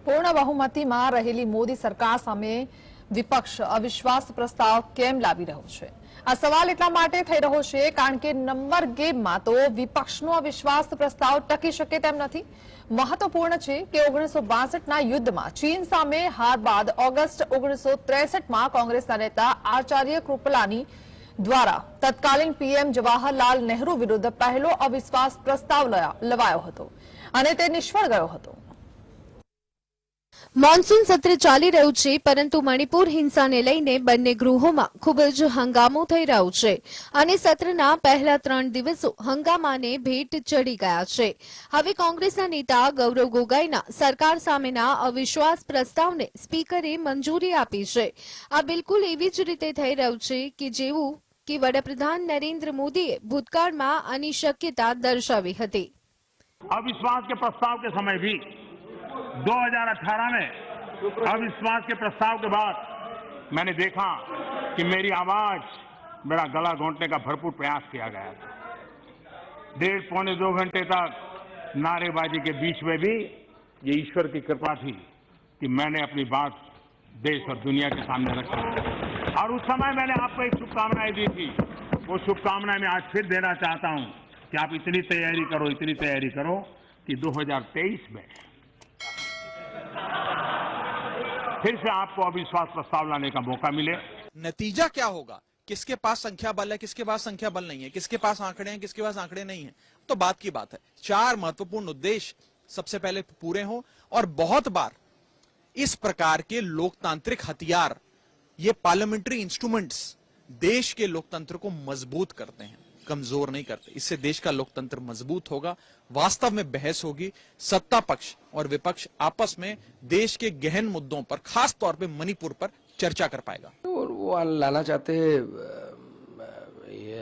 પૂર્ણ બહુમતીમાં રહેલી મોદી સરકાર સામે વિપક્ષ અવિશ્વાસ પ્રસ્તાવ કેમ લાવી રહ્યો છે? આ સવાલ એટલા માટે થઈ રહ્યો છે કારણ કે નંબર ગેમમાં તો વિપક્ષનો અવિશ્વાસ પ્રસ્તાવ ટકી શકે તેમ નથી। મહત્વપૂર્ણ છે કે 1962ના યુદ્ધમાં ચીન સામે હાર બાદ ઓગસ્ટ 1963માં કોંગ્રેસના નેતા આચાર્ય કૃપલાની દ્વારા તત્કાલીન પીએમ જવાહરલાલ નહેરુ વિરુદ્ધ પહેલો અવિશ્વાસ પ્રસ્તાવ લવાયો હતો અને તે નિષ્ફળ ગયો હતો। મોન્સૂન સત્ર ચાલી રહ્યું છે, પરંતુ મણિપુર હિંસાને લઈને બંને ગૃહોમાં ખૂબ જ હંગામો થઈ રહ્યો છે અને સત્રના પહેલા 3 દિવસો હંગામાને ભેટ ચડી ગયા છે। હવે કોંગ્રેસના નેતા ગૌરવ ગોગોઈના સરકાર સામેના અવિશ્વાસ પ્રસ્તાવને સ્પીકરે મંજૂરી આપી છે। આ બિલકુલ એવી જ રીતે થઈ રહ્યું છે કે જેવું કે વડાપ્રધાન નરેન્દ્ર મોદીએ ભૂતકાળમાં આની શક્યતા દર્શાવી હતી। अविश्वास के प्रस्ताव के समय भी 2018 में अविश्वास के प्रस्ताव के बाद मैंने देखा कि मेरी आवाज, मेरा गला घोंटने का भरपूर प्रयास किया गया था। 1.5-2 घंटे तक नारेबाजी के बीच में भी ये ईश्वर की कृपा थी कि मैंने अपनी बात देश और दुनिया के सामने रखी और उस समय मैंने आपको एक शुभकामनाएं दी थी। वो शुभकामनाएं मैं आज फिर देना चाहता हूं कि आप इतनी तैयारी करो कि 2023 में फिर से आपको अविश्वास प्रस्ताव लाने का मौका मिले। नतीजा क्या होगा, किसके पास संख्या बल है, किसके पास संख्या बल नहीं है, किसके पास आंकड़े हैं, किसके पास आंकड़े नहीं है, तो बात की बात है। 4 महत्वपूर्ण उद्देश्य सबसे पहले पूरे हों और बहुत बार इस प्रकार के लोकतांत्रिक हथियार, ये पार्लियामेंट्री इंस्ट्रूमेंट्स देश के लोकतंत्र को मजबूत करते हैं, कमजोर नहीं करते। इससे देश का लोकतंत्र मजबूत होगा, वास्तव में बहस होगी, सत्ता पक्ष और विपक्ष आपस में देश के गहन मुद्दों पर, खास तौर पे मणिपुर पर चर्चा कर पाएगा। और वो लाना चाहते हैं, ये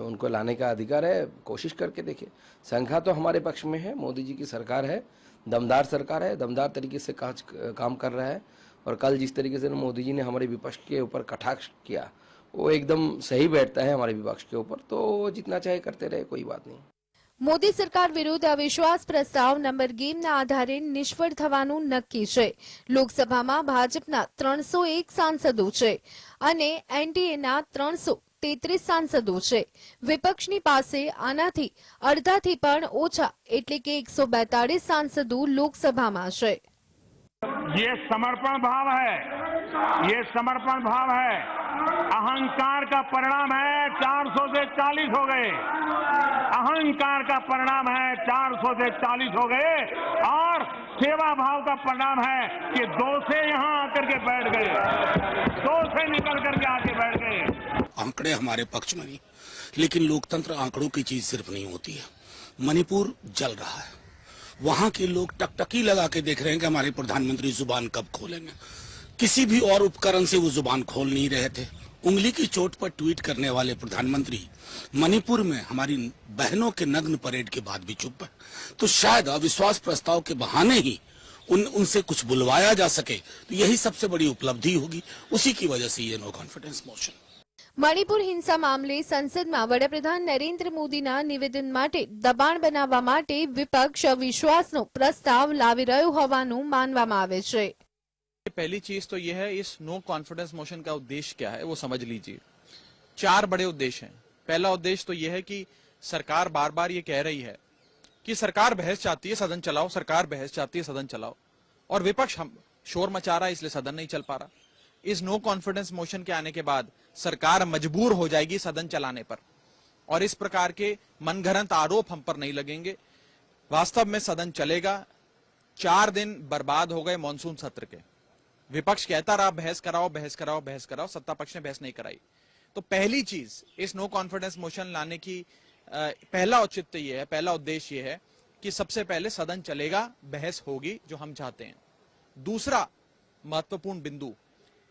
उनको लाने का अधिकार है, कोशिश करके देखिए। संख्या तो हमारे पक्ष में है, मोदी जी की सरकार है, दमदार सरकार है, दमदार तरीके से काम कर रहा है और कल जिस तरीके से मोदी जी ने हमारे विपक्ष के ऊपर कटाक्ष किया वो एकदम सही बैठता है हमारे विपक्ष के ऊपर, तो जितना चाहे करते रहे, कोई बात नहीं। મોદી સરકાર વિરુદ્ધ અવિશ્વાસ પ્રસ્તાવ નંબર ગેમના આધારે નિષ્ફળ થવાનું નક્કી છે। લોકસભામાં ભાજપના 301 સાંસદો છે અને એનડીએના 333 સાંસદો છે। વિપક્ષની પાસે આનાથી અડધાથી પણ ઓછા એટલે કે 142 સાંસદો લોકસભામાં છે। ये समर्पण भाव है, ये समर्पण भाव है। अहंकार का परिणाम है 400 से 40 हो गए, अहंकार का परिणाम है 400 से 40 हो गए और सेवा भाव का परिणाम है कि 2 से यहां आकर के बैठ गए, 2 से निकल करके आके बैठ गए। आंकड़े हमारे पक्ष में नहीं, लेकिन लोकतंत्र आंकड़ों की चीज सिर्फ नहीं होती है। मणिपुर जल रहा है, वहां के लोग टकटकी लगा के देख रहे हैं कि हमारे प्रधानमंत्री जुबान कब खोलेंगे। किसी भी और उपकरण से वो जुबान खोल नहीं रहे थे। उंगली की चोट पर ट्वीट करने वाले प्रधानमंत्री मणिपुर में हमारी बहनों के नग्न परेड के बाद भी चुप है। तो शायद अविश्वास प्रस्ताव के बहाने ही उनसे कुछ बुलवाया जा सके, तो यही सबसे बड़ी उपलब्धि होगी। उसी की वजह से ये नो कॉन्फिडेंस मोशन। મણિપુર હિંસા મામલે સંસદમાં વડાપ્રધાન નરેન્દ્ર મોદીના નિવેદન માટે દબાણ બનાવવા માટે વિપક્ષ અવિશ્વાસનો પ્રસ્તાવ લાવી રહ્યો હોવાનું માનવામાં આવે છે। पहली चीज तो यह है, इस नो कॉन्फिडेंस मोशन का उद्देश्य क्या है वो समझ लीजिए। 4 बड़े उद्देश्य हैं। पहला उद्देश्य तो यह है कि सरकार बार बार ये कह रही है कि सरकार बहस चाहती है सदन चलाओ, सरकार बहस चाहती है सदन चलाओ, और विपक्ष हम शोर मचा रहा है इसलिए सदन नहीं चल पा रहा। इस नो कॉन्फिडेंस मोशन के आने के बाद सरकार मजबूर हो जाएगी सदन चलाने पर और इस प्रकार के मनगढ़ंत आरोप हम पर नहीं लगेंगे। वास्तव में सदन चलेगा। 4 दिन बर्बाद हो गए मॉनसून सत्र के। विपक्ष कहता रहा बहस कराओ, बहस कराओ, बहस कराओ, सत्ता पक्ष ने बहस नहीं कराई। तो पहली चीज इस नो कॉन्फिडेंस मोशन लाने की पहला औचित्य यह है, पहला उद्देश्य यह है कि सबसे पहले सदन चलेगा, बहस होगी जो हम चाहते हैं। दूसरा महत्वपूर्ण बिंदु,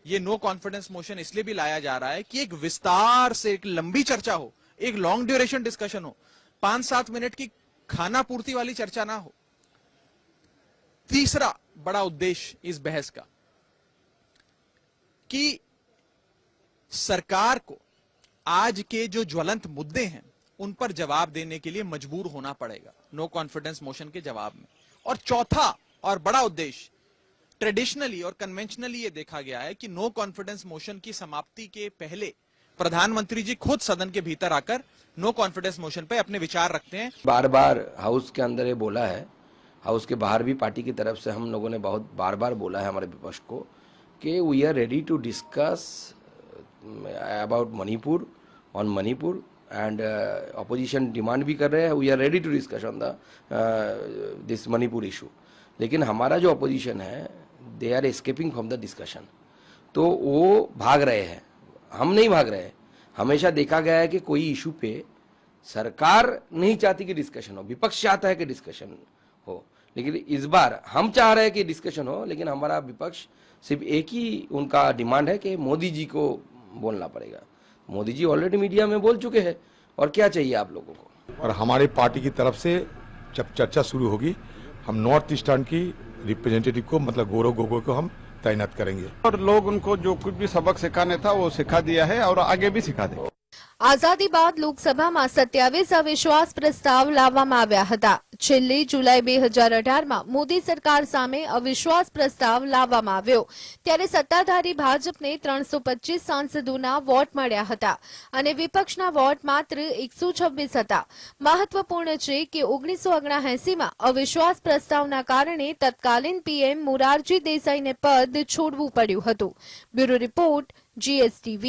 ये नो कॉन्फिडेंस मोशन इसलिए भी लाया जा रहा है कि एक विस्तार से एक लंबी चर्चा हो, एक लॉन्ग ड्यूरेशन डिस्कशन हो, 5-7 मिनट की खाना पूर्ति वाली चर्चा ना हो। तीसरा बड़ा उद्देश्य इस बहस का कि सरकार को आज के जो ज्वलंत मुद्दे हैं उन पर जवाब देने के लिए मजबूर होना पड़ेगा नो कॉन्फिडेंस मोशन के जवाब में। और चौथा और बड़ा उद्देश्य ट्रेडिशनली और कन्वेंशनली ये देखा गया है कि नो कॉन्फिडेंस मोशन की समाप्ति के पहले प्रधानमंत्री जी खुद सदन के भीतर आकर नो कॉन्फिडेंस मोशन पे अपने विचार रखते हैं। बार बार हाउस के अंदर ये बोला है, हाउस के बाहर भी पार्टी की तरफ से हम लोगों ने बहुत बार बार बोला है हमारे विपक्ष को कि we are ready to discuss about Manipur, on Manipur, and opposition demand भी कर रहे हैं, we are ready to discuss on the this Manipur issue. लेकिन हमारा जो अपोजिशन है they are escaping from the discussion, तो वो भाग रहे हैं, हम नहीं भाग रहे हैं। हमेशा देखा गया है कि कोई इशू पे सरकार नहीं चाहती कि डिस्कशन हो, विपक्ष चाहता है कि डिस्कशन हो, लेकिन इस बार हम चाह रहे हैं कि डिस्कशन हो, लेकिन हमारा विपक्ष सिर्फ एक ही उनका डिमांड है कि मोदी जी को बोलना पड़ेगा। मोदी जी ऑलरेडी मीडिया में बोल चुके हैं, और क्या चाहिए आप लोगों को। और हमारी पार्टी की तरफ से जब चर्चा शुरू होगी, हम नॉर्थ ईस्टर्न की रिप्रेजेंटेटिव को, मतलब गौरव गोगोई को हम तैनात करेंगे, और लोग उनको जो कुछ भी सबक सिखाने था वो सिखा दिया है और आगे भी सिखा देंगे। આઝાદી બાદ લોકસભામાં 27 અવિશ્વાસ પ્રસ્તાવ લાવવામાં આવ્યા હતા। છેલ્લી જુલાઈ 2018માં મોદી સરકાર સામે અવિશ્વાસ પ્રસ્તાવ લાવવામાં આવ્યો, ત્યારે સત્તાધારી ભાજપને 325 સાંસદોના વોટ મળ્યા હતા અને વિપક્ષના વોટ માત્ર 126 હતા। મહત્વપૂર્ણ છે કે 1979માં અવિશ્વાસ પ્રસ્તાવના કારણે તત્કાલીન પીએમ મોરારજી દેસાઈને પદ છોડવું પડ્યું હતું। Bureau report, GSTV।